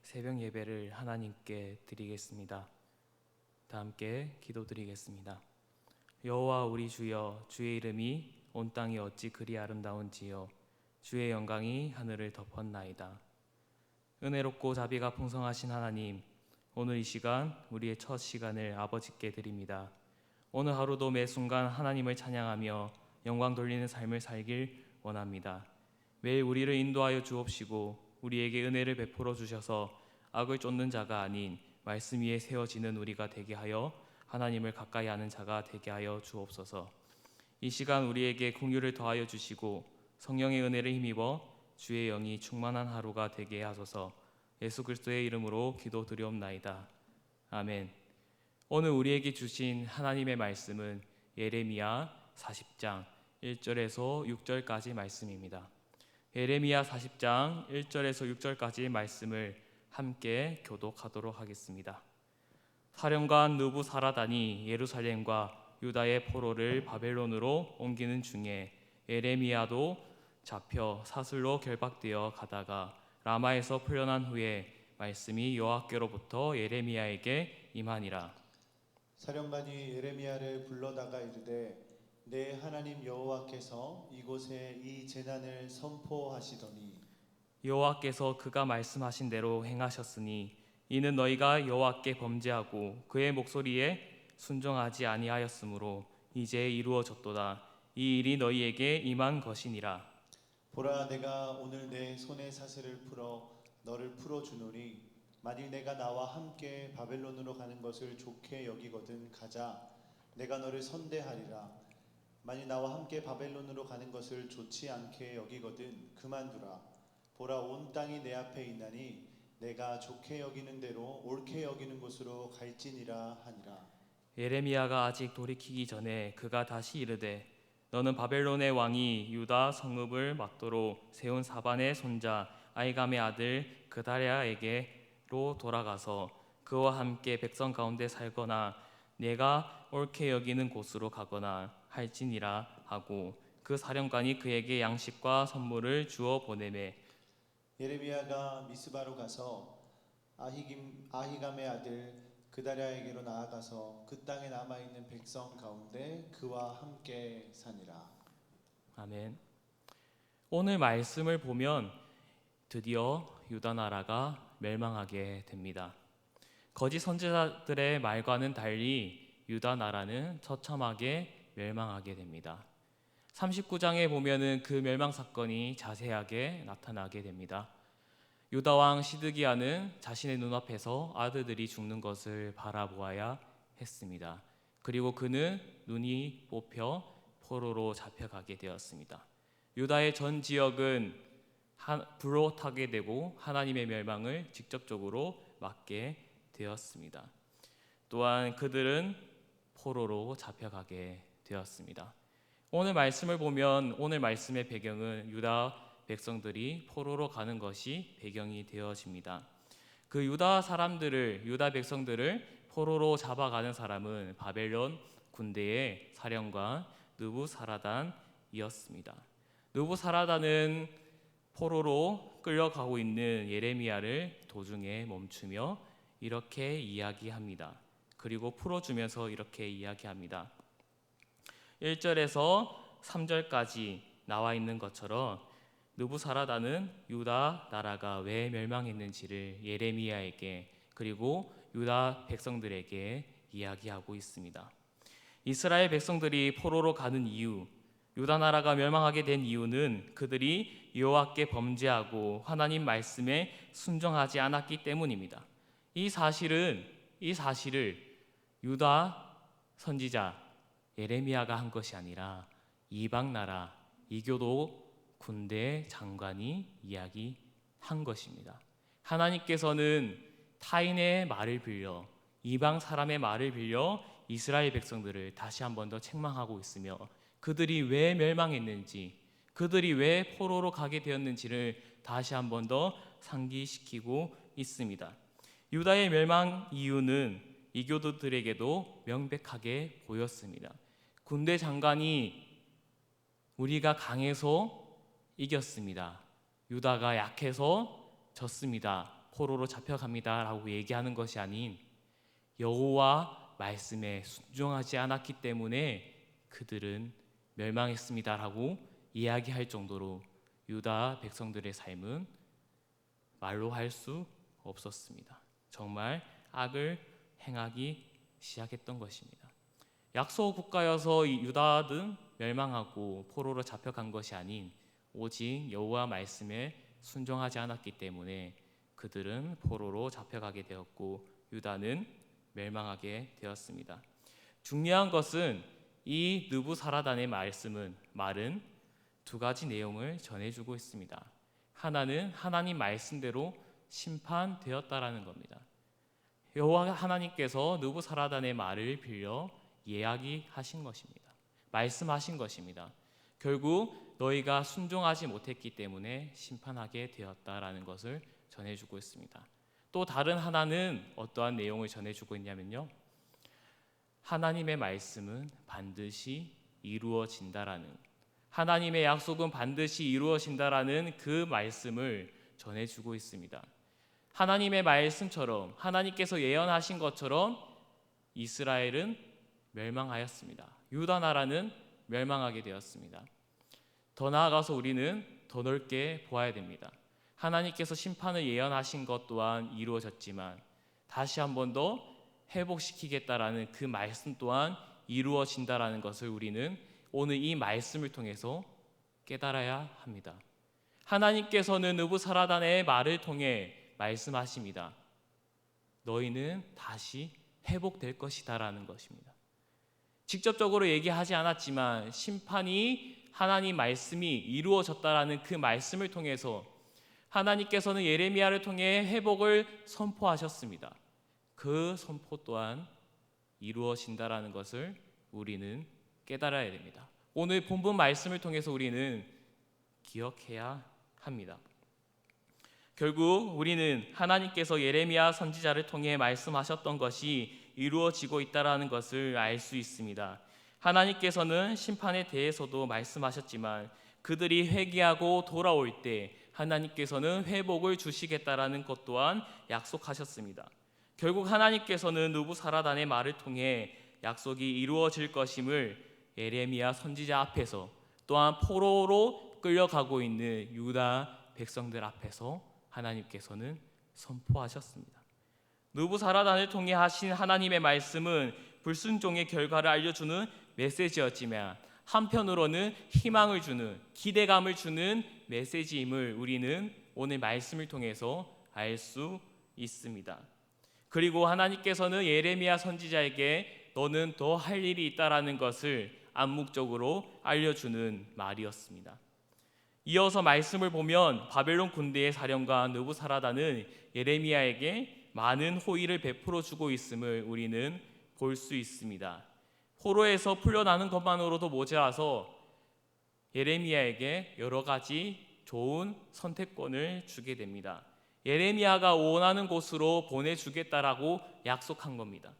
새벽 예배를 하나님께 드리겠습니다. 다 함께 기도드리겠습니다. 여호와 우리 주여, 주의 이름이 온 땅이 어찌 그리 아름다운지요, 주의 영광이 하늘을 덮었나이다. 은혜롭고 자비가 풍성하신 하나님, 오늘 이 시간 우리의 첫 시간을 아버지께 드립니다. 오늘 하루도 매 순간 하나님을 찬양하며 영광 돌리는 삶을 살길 원합니다. 매일 우리를 인도하여 주옵시고 우리에게 은혜를 베풀어 주셔서 악을 쫓는 자가 아닌 말씀 위에 세워지는 우리가 되게 하여 하나님을 가까이 하는 자가 되게 하여 주옵소서. 이 시간 우리에게 긍휼을 더하여 주시고 성령의 은혜를 힘입어 주의 영이 충만한 하루가 되게 하소서. 예수 그리스도의 이름으로 기도드리옵나이다. 아멘. 오늘 우리에게 주신 하나님의 말씀은 예레미야 40장 1절에서 6절까지 말씀입니다. 예레미야 40장 1절에서 6절까지 말씀을 함께 교독하도록 하겠습니다. 사령관 느부사라단이 예루살렘과 유다의 포로를 바벨론으로 옮기는 중에 예레미야도 잡혀 사슬로 결박되어 가다가 라마에서 풀려난 후에 말씀이 여호와께로부터 예레미야에게 임하니라. 사령관이 예레미야를 불러다가 이르되 내 하나님 여호와께서 이곳에 이 재난을 선포하시더니 여호와께서 그가 말씀하신 대로 행하셨으니 이는 너희가 여호와께 범죄하고 그의 목소리에 순종하지 아니하였으므로 이제 이루어졌도다. 이 일이 너희에게 임한 것이니라. 보라, 내가 오늘 내 손의 사슬을 풀어 너를 풀어주노니 만일 내가 나와 함께 바벨론으로 가는 것을 좋게 여기거든 가자. 내가 너를 선대하리라. 만일 나와 함께 바벨론으로 가는 것을 좋지 않게 여기거든 그만두라. 보라, 온 땅이 내 앞에 있나니 내가 좋게 여기는 대로 옳게 여기는 곳으로 갈지니라 하니라. 예레미야가 아직 돌이키기 전에 그가 다시 이르되 너는 바벨론의 왕이 유다 성읍을 막도록 세운 사반의 손자 아히감의 아들 그다랴에게로 돌아가서 그와 함께 백성 가운데 살거나 내가 옳게 여기는 곳으로 가거나 할지니라 하고 그 사령관이 그에게 양식과 선물을 주어 보내매 예레미야가 미스바로 가서 아히감의 아들 그다랴에게로 나아가서 그 땅에 남아있는 백성 가운데 그와 함께 사니라. 아멘. 오늘 말씀을 보면 드디어 유다 나라가 멸망하게 됩니다. 거짓 선지자들의 말과는 달리 유다 나라는 처참하게 멸망하게 됩니다. 39장에 보면은 그 멸망 사건이 자세하게 나타나게 됩니다. 유다 왕 시드기야는 자신의 눈앞에서 아들들이 죽는 것을 바라보아야 했습니다. 그리고 그는 눈이 뽑혀 포로로 잡혀가게 되었습니다. 유다의 전 지역은 불로 타게 되고 하나님의 멸망을 직접적으로 맞게 되었습니다. 또한 그들은 포로로 잡혀가게 되었습니다. 오늘 말씀을 보면 오늘 말씀의 배경은 유다 백성들이 포로로 가는 것이 배경이 되어집니다. 그 유다 백성들을 포로로 잡아가는 사람은 바벨론 군대의 사령관 느부사라단이었습니다. 느부사라단은 포로로 끌려가고 있는 예레미야를 도중에 멈추며 이렇게 이야기합니다. 그리고 풀어주면서 이렇게 이야기합니다. 1절에서 3절까지 나와 있는 것처럼 느부사라단은 유다 나라가 왜 멸망했는지를 예레미야에게 그리고 유다 백성들에게 이야기하고 있습니다. 이스라엘 백성들이 포로로 가는 이유, 유다 나라가 멸망하게 된 이유는 그들이 여호와께 범죄하고 하나님 말씀에 순종하지 않았기 때문입니다. 이 사실을 유다 선지자 예레미야가 한 것이 아니라 이방 나라 이교도 군대 장관이 이야기한 것입니다. 하나님께서는 타인의 말을 빌려 이방 사람의 말을 빌려 이스라엘 백성들을 다시 한 번 더 책망하고 있으며 그들이 왜 멸망했는지 그들이 왜 포로로 가게 되었는지를 다시 한 번 더 상기시키고 있습니다. 유다의 멸망 이유는 이교도들에게도 명백하게 보였습니다. 군대 장관이 우리가 강해서 이겼습니다. 유다가 약해서 졌습니다. 포로로 잡혀갑니다라고 얘기하는 것이 아닌 여호와 말씀에 순종하지 않았기 때문에 그들은 멸망했습니다라고 이야기할 정도로 유다 백성들의 삶은 말로 할 수 없었습니다. 정말 악을 행하기 시작했던 것입니다. 약속 국가여서 이 유다는 멸망하고 포로로 잡혀간 것이 아닌 오직 여호와 말씀에 순종하지 않았기 때문에 그들은 포로로 잡혀가게 되었고 유다는 멸망하게 되었습니다. 중요한 것은 이 느부사라단의 말은 두 가지 내용을 전해주고 있습니다. 하나는 하나님 말씀대로 심판되었다라는 겁니다. 여호와 하나님께서 느부사라단의 말을 빌려 이야기하신 것입니다. 말씀하신 것입니다. 결국 너희가 순종하지 못했기 때문에 심판하게 되었다라는 것을 전해주고 있습니다. 또 다른 하나는 어떠한 내용을 전해주고 있냐면요, 하나님의 말씀은 반드시 이루어진다라는, 하나님의 약속은 반드시 이루어진다라는 그 말씀을 전해주고 있습니다. 하나님의 말씀처럼, 하나님께서 예언하신 것처럼 이스라엘은 멸망하였습니다. 유다 나라는 멸망하게 되었습니다. 더 나아가서 우리는 더 넓게 보아야 됩니다. 하나님께서 심판을 예언하신 것 또한 이루어졌지만 다시 한 번 더 회복시키겠다라는 그 말씀 또한 이루어진다라는 것을 우리는 오늘 이 말씀을 통해서 깨달아야 합니다. 하나님께서는 느부사라단의 말을 통해 말씀하십니다. 너희는 다시 회복될 것이다라는 것입니다. 직접적으로 얘기하지 않았지만 심판이, 하나님 말씀이 이루어졌다라는 그 말씀을 통해서 하나님께서는 예레미야를 통해 회복을 선포하셨습니다. 그 선포 또한 이루어진다라는 것을 우리는 깨달아야 됩니다. 오늘 본문 말씀을 통해서 우리는 기억해야 합니다. 결국 우리는 하나님께서 예레미야 선지자를 통해 말씀하셨던 것이 이루어지고 있다라는 것을 알 수 있습니다. 하나님께서는 심판에 대해서도 말씀하셨지만 그들이 회개하고 돌아올 때 하나님께서는 회복을 주시겠다라는 것 또한 약속하셨습니다. 결국 하나님께서는 느부사라단의 말을 통해 약속이 이루어질 것임을 예레미야 선지자 앞에서, 또한 포로로 끌려가고 있는 유다 백성들 앞에서 하나님께서는 선포하셨습니다. 느부사라단을 통해 하신 하나님의 말씀은 불순종의 결과를 알려주는 메시지였지만 한편으로는 희망을 주는, 기대감을 주는 메시지임을 우리는 오늘 말씀을 통해서 알 수 있습니다. 그리고 하나님께서는 예레미야 선지자에게 너는 더 할 일이 있다라는 것을 암묵적으로 알려주는 말이었습니다. 이어서 말씀을 보면 바벨론 군대의 사령관 느부사라단은 예레미야에게 많은 호의를 베풀어 주고 있음을 우리는 볼 수 있습니다. 포로에서 풀려나는 것만으로도 모자라서 예레미야에게 여러 가지 좋은 선택권을 주게 됩니다. 예레미야가 원하는 곳으로 보내주겠다라고 약속한 겁니다.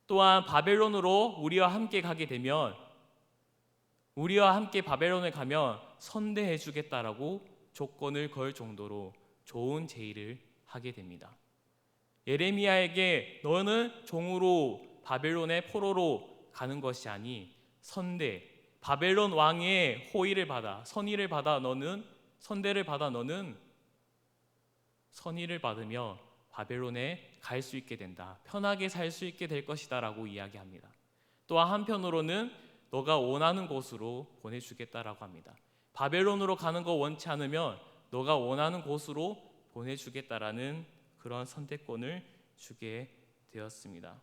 또한 바벨론으로 우리와 함께 가게 되면, 우리와 함께 바벨론에 가면 선대해 주겠다라고 조건을 걸 정도로 좋은 제의를 하게 됩니다. 예레미야에게 너는 종으로 바벨론의 포로로 가는 것이 아닌 선대, 바벨론 왕의 호의를 받아, 선의를 받아 너는, 선대를 받아 너는 선의를 받으며 바벨론에 갈 수 있게 된다, 편하게 살 수 있게 될 것이다 라고 이야기합니다. 또한 한편으로는 너가 원하는 곳으로 보내주겠다라고 합니다. 바벨론으로 가는 거 원치 않으면 너가 원하는 곳으로 보내주겠다라는 그런 선택권을 주게 되었습니다.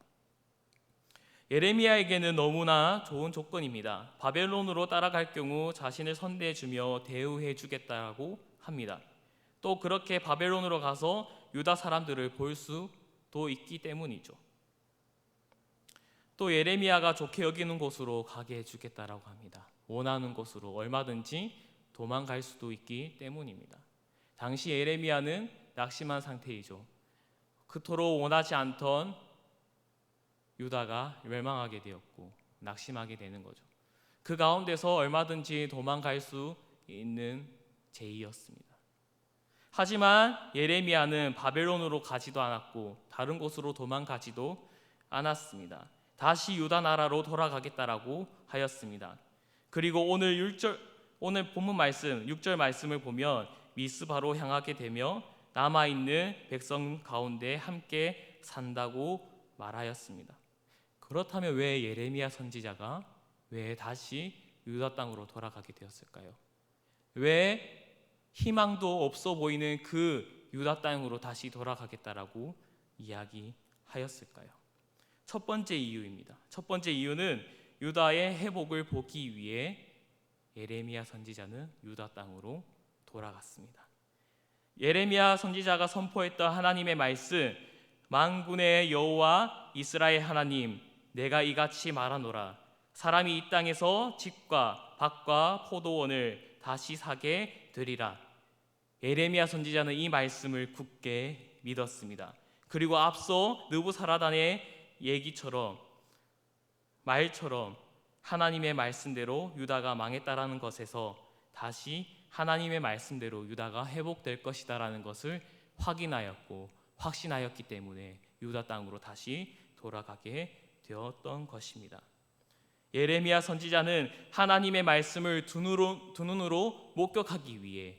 예레미야에게는 너무나 좋은 조건입니다. 바벨론으로 따라갈 경우 자신을 선대해 주며 대우해 주겠다고 합니다. 또 그렇게 바벨론으로 가서 유다 사람들을 볼 수도 있기 때문이죠. 또 예레미야가 좋게 여기는 곳으로 가게 해주겠다라고 합니다. 원하는 곳으로 얼마든지 도망갈 수도 있기 때문입니다. 당시 예레미야는 낙심한 상태이죠. 그토록 원하지 않던 유다가 멸망하게 되었고 낙심하게 되는 거죠. 그 가운데서 얼마든지 도망갈 수 있는 제의였습니다. 하지만 예레미야는 바벨론으로 가지도 않았고 다른 곳으로 도망가지도 않았습니다. 다시 유다 나라로 돌아가겠다라고 하였습니다. 그리고 오늘 본문 말씀 6절 말씀을 보면 미스바로 향하게 되며 남아있는 백성 가운데 함께 산다고 말하였습니다. 그렇다면 왜 예레미야 선지자가 왜 다시 유다 땅으로 돌아가게 되었을까요? 왜 희망도 없어 보이는 그 유다 땅으로 다시 돌아가겠다라고 이야기하였을까요? 첫 번째 이유입니다. 첫 번째 이유는 유다의 회복을 보기 위해 예레미야 선지자는 유다 땅으로 돌아갔습니다. 예레미야 선지자가 선포했던 하나님의 말씀, 만군의 여호와 이스라엘 하나님, 내가 이같이 말하노라. 사람이 이 땅에서 집과 밭과 포도원을 다시 사게 되리라. 예레미야 선지자는 이 말씀을 굳게 믿었습니다. 그리고 앞서 느부사라단의 말처럼 하나님의 말씀대로 유다가 망했다라는 것에서 다시 하나님의 말씀대로 유다가 회복될 것이다라는 것을 확인하였고 확신하였기 때문에 유다 땅으로 다시 돌아가게 되었던 것입니다. 예레미야 선지자는 하나님의 말씀을 두 눈으로 목격하기 위해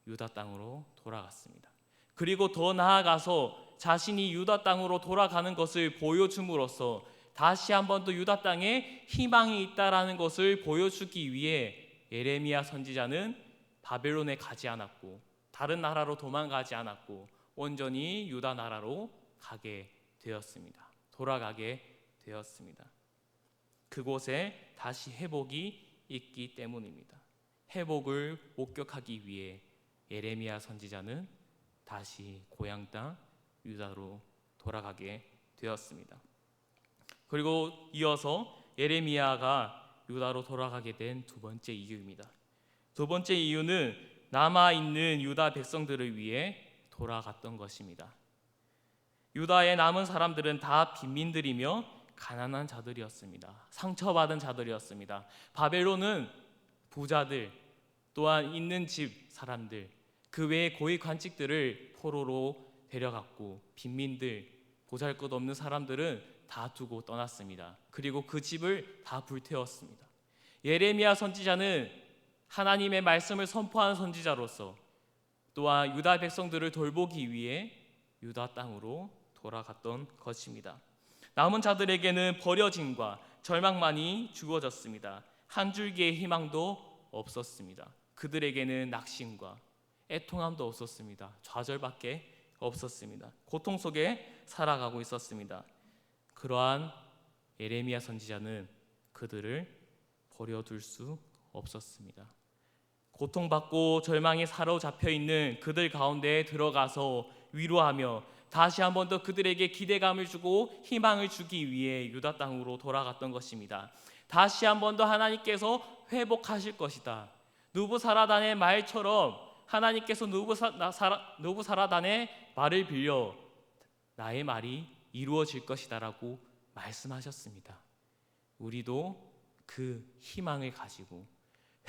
유다 땅으로 돌아갔습니다. 그리고 더 나아가서 자신이 유다 땅으로 돌아가는 것을 보여줌으로써 다시 한번 또 유다 땅에 희망이 있다라는 것을 보여주기 위해 예레미야 선지자는 바벨론에 가지 않았고 다른 나라로 도망가지 않았고 온전히 유다 나라로 가게 되었습니다. 돌아가게 되었습니다. 그곳에 다시 회복이 있기 때문입니다. 회복을 목격하기 위해 예레미야 선지자는 다시 고향 땅 유다로 돌아가게 되었습니다. 그리고 이어서 예레미야가 유다로 돌아가게 된 두 번째 이유입니다. 두 번째 이유는 남아있는 유다 백성들을 위해 돌아갔던 것입니다. 유다에 남은 사람들은 다 빈민들이며 가난한 자들이었습니다. 상처받은 자들이었습니다. 바벨론은 부자들 또한 있는 집 사람들 그 외의 고위 관직들을 포로로 데려갔고 빈민들 보잘것없는 사람들은 다 두고 떠났습니다. 그리고 그 집을 다 불태웠습니다. 예레미야 선지자는 하나님의 말씀을 선포하는 선지자로서 또한 유다 백성들을 돌보기 위해 유다 땅으로 돌아갔던 것입니다. 남은 자들에게는 버려짐과 절망만이 주어졌습니다. 한 줄기의 희망도 없었습니다. 그들에게는 낙심과 애통함도 없었습니다. 좌절밖에 없었습니다. 고통 속에 살아가고 있었습니다. 그러한 예레미야 선지자는 그들을 버려둘 수 없었습니다. 고통받고 절망에 사로잡혀 있는 그들 가운데에 들어가서 위로하며 다시 한 번 더 그들에게 기대감을 주고 희망을 주기 위해 유다 땅으로 돌아갔던 것입니다. 다시 한 번 더 하나님께서 회복하실 것이다. 느부사라단의 말처럼 하나님께서 느부사라단의 말을 빌려 나의 말이 이루어질 것이다라고 말씀하셨습니다. 우리도 그 희망을 가지고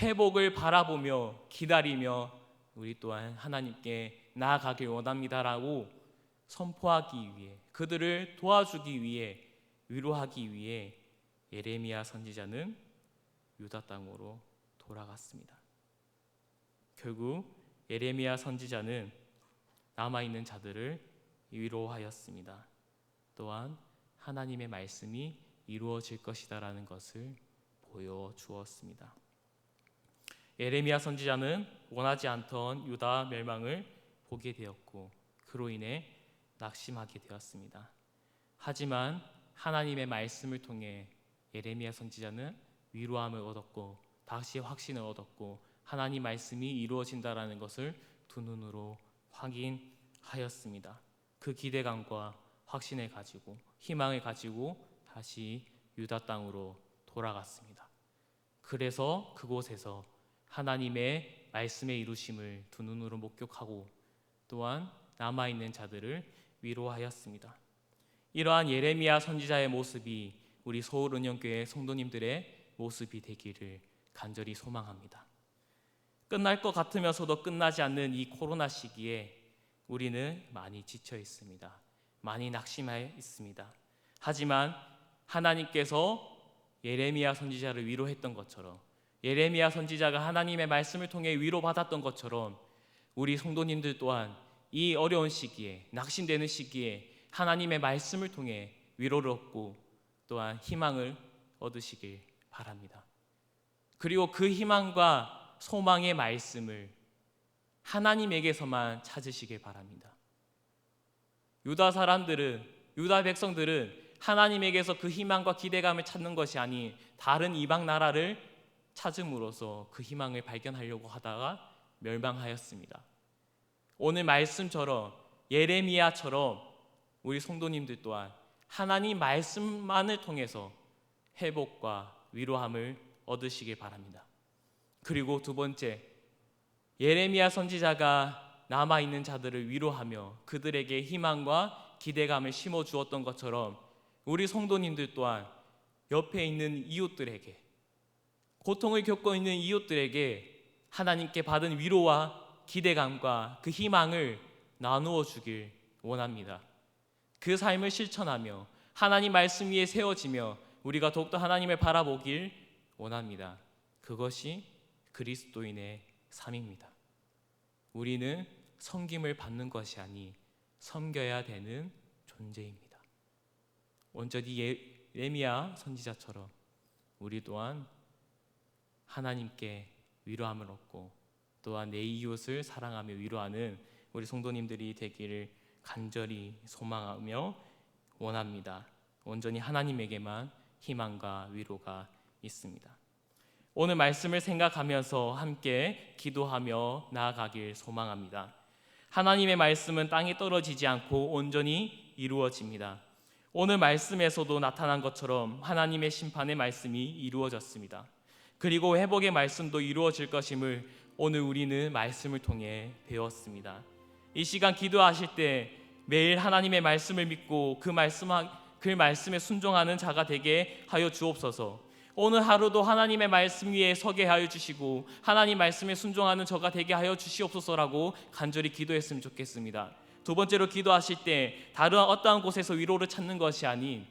회복을 바라보며 기다리며 우리 또한 하나님께 나아가길 원합니다라고 선포하기 위해 그들을 도와주기 위해 위로하기 위해 예레미야 선지자는 유다 땅으로 돌아갔습니다. 결국 예레미야 선지자는 남아있는 자들을 위로하였습니다. 또한 하나님의 말씀이 이루어질 것이다라는 것을 보여주었습니다. 예레미야 선지자는 원하지 않던 유다 멸망을 보게 되었고 그로 인해 낙심하게 되었습니다. 하지만 하나님의 말씀을 통해 예레미야 선지자는 위로함을 얻었고 다시 확신을 얻었고 하나님 말씀이 이루어진다라는 것을 두 눈으로 확인하였습니다. 그 기대감과 확신을 가지고 희망을 가지고 다시 유다 땅으로 돌아갔습니다. 그래서 그곳에서 하나님의 말씀의 이루심을 두 눈으로 목격하고 또한 남아있는 자들을 위로하였습니다. 이러한 예레미야 선지자의 모습이 우리 서울은영교회 성도님들의 모습이 되기를 간절히 소망합니다. 끝날 것 같으면서도 끝나지 않는 이 코로나 시기에 우리는 많이 지쳐 있습니다. 많이 낙심해 있습니다. 하지만 하나님께서 예레미야 선지자를 위로했던 것처럼, 예레미야 선지자가 하나님의 말씀을 통해 위로받았던 것처럼 우리 성도님들 또한 이 어려운 시기에, 낙심되는 시기에 하나님의 말씀을 통해 위로를 얻고 또한 희망을 얻으시길 바랍니다. 그리고 그 희망과 소망의 말씀을 하나님에게서만 찾으시길 바랍니다. 유다 백성들은 하나님에게서 그 희망과 기대감을 찾는 것이 아닌 다른 이방 나라를 찾음으로써 그 희망을 발견하려고 하다가 멸망하였습니다. 오늘 말씀처럼, 예레미야처럼 우리 성도님들 또한 하나님 말씀만을 통해서 회복과 위로함을 얻으시길 바랍니다. 그리고 두 번째, 예레미야 선지자가 남아있는 자들을 위로하며 그들에게 희망과 기대감을 심어주었던 것처럼 우리 성도님들 또한 옆에 있는 이웃들에게, 고통을 겪고 있는 이웃들에게 하나님께 받은 위로와 기대감과 그 희망을 나누어 주길 원합니다. 그 삶을 실천하며 하나님 말씀 위에 세워지며 우리가 더욱더 하나님을 바라보길 원합니다. 그것이 그리스도인의 삶입니다. 우리는 섬김을 받는 것이 아니 섬겨야 되는 존재입니다. 온전히 예레미야 선지자처럼 우리 또한 하나님께 위로함을 얻고 또한 내 이웃을 사랑하며 위로하는 우리 성도님들이 되기를 간절히 소망하며 원합니다. 온전히 하나님에게만 희망과 위로가 있습니다. 오늘 말씀을 생각하면서 함께 기도하며 나아가길 소망합니다. 하나님의 말씀은 땅에 떨어지지 않고 온전히 이루어집니다. 오늘 말씀에서도 나타난 것처럼 하나님의 심판의 말씀이 이루어졌습니다. 그리고 회복의 말씀도 이루어질 것임을 오늘 우리는 말씀을 통해 배웠습니다. 이 시간 기도하실 때 매일 하나님의 말씀을 믿고 그 말씀에 순종하는 자가 되게 하여 주옵소서. 오늘 하루도 하나님의 말씀 위에 서게 하여 주시고 하나님 말씀에 순종하는 저가 되게 하여 주시옵소서라고 간절히 기도했으면 좋겠습니다. 두 번째로 기도하실 때 다른 어떠한 곳에서 위로를 찾는 것이 아닌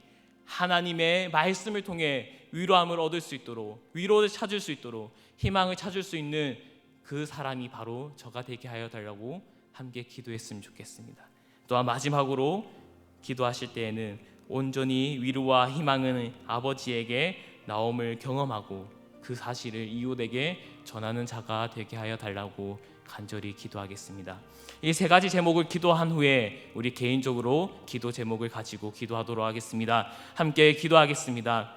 하나님의 말씀을 통해 위로함을 얻을 수 있도록, 위로를 찾을 수 있도록, 희망을 찾을 수 있는 그 사람이 바로 저가 되게 하여 달라고 함께 기도했으면 좋겠습니다. 또한 마지막으로 기도하실 때에는 온전히 위로와 희망은 아버지에게 나옴을 경험하고 그 사실을 이웃에게 전하는 자가 되게 하여 달라고 간절히 기도하겠습니다. 이 세 가지 제목을 기도한 후에 우리 개인적으로 기도 제목을 가지고 기도하도록 하겠습니다. 함께 기도하겠습니다.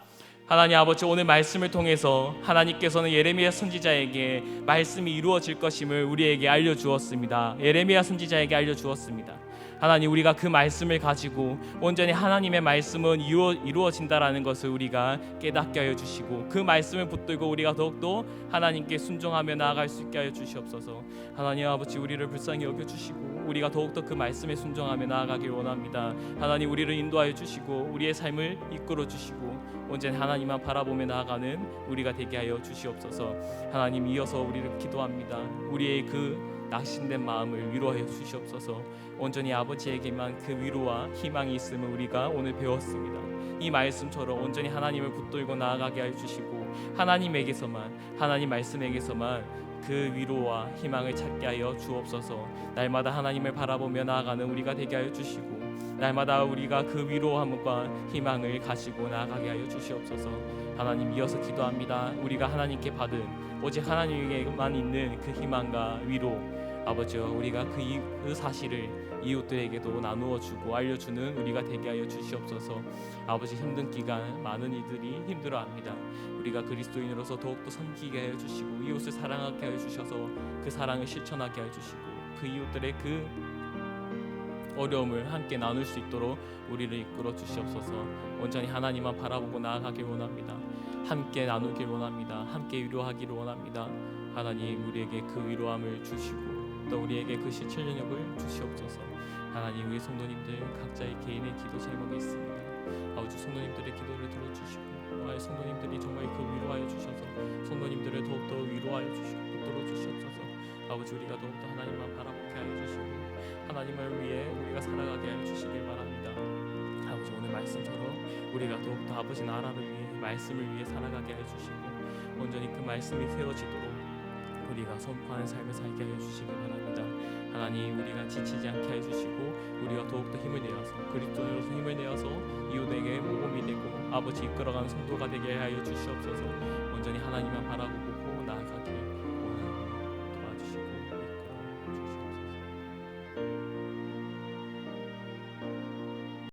하나님 아버지, 오늘 말씀을 통해서 하나님께서는 예레미야 선지자에게 말씀이 이루어질 것임을 우리에게 알려주었습니다. 예레미야 선지자에게 알려주었습니다. 하나님, 우리가 그 말씀을 가지고 온전히 하나님의 말씀은 이루어진다라는 것을 우리가 깨닫게 하여 주시고 그 말씀을 붙들고 우리가 더욱더 하나님께 순종하며 나아갈 수 있게 하여 주시옵소서. 하나님 아버지, 우리를 불쌍히 여겨주시고 우리가 더욱더 그 말씀에 순종하며 나아가길 원합니다. 하나님, 우리를 인도하여 주시고 우리의 삶을 이끌어 주시고 온전히 하나님만 바라보며 나아가는 우리가 되게 하여 주시옵소서. 하나님, 이어서 우리를 기도합니다. 우리의 그 낙심된 마음을 위로하여 주시옵소서. 온전히 아버지에게만 그 위로와 희망이 있음을 우리가 오늘 배웠습니다. 이 말씀처럼 온전히 하나님을 붙들고 나아가게 하여 주시고 하나님에게서만, 하나님 말씀에게서만 그 위로와 희망을 찾게 하여 주옵소서. 날마다 하나님을 바라보며 나아가는 우리가 되게 하여 주시고 날마다 우리가 그 위로함과 희망을 가지고 나아가게 하여 주시옵소서. 하나님, 이어서 기도합니다. 우리가 하나님께 받은 오직 하나님에게만 있는 그 희망과 위로, 아버지와 우리가 그 사실을 이웃들에게도 나누어 주고 알려주는 우리가 되게 하여 주시옵소서. 아버지, 힘든 기간 많은 이들이 힘들어합니다. 우리가 그리스도인으로서 더욱더 섬기게 하여 주시고 이웃을 사랑하게 하여 주셔서 그 사랑을 실천하게 하여 주시고 그 이웃들의 그 어려움을 함께 나눌 수 있도록 우리를 이끌어 주시옵소서. 온전히 하나님만 바라보고 나아가길 원합니다. 함께 나누길 원합니다. 함께 위로하기를 원합니다. 하나님, 우리에게 그 위로함을 주시고 또 우리에게 그 실천력을 주시옵소서. 하나님, 우리 성도님들 각자의 개인의 기도 제목이 있습니다. 아버지, 성도님들의 기도를 들어주시고 성도님들이 정말 그 위로하여 주셔서 성도님들을 더욱더 위로하여 주시고 붙들어 주시옵소서. 아버지 우리가 더욱더 하나님만 바라보게 하여 주시고 하나님을 위해 우리가 살아가게 하여 주시길 바랍니다. 아버지 오늘 말씀처럼 우리가 더욱더 아버지 나라를 위해 말씀을 위해 살아가게 하여 주시고 온전히 그 말씀이 세워지도록 우리가 선포하는 삶을 살게 하여 주시기 바랍니다. 하나님 우리가 지치지 않게 하여 주시고 우리가 더욱더 힘을 내어서 그리스도로서 힘을 내어서 이웃에게 모범이 되고 아버지 이끌어가는 성도가 되게 하여 주시옵소서. 온전히 하나님만 바라보고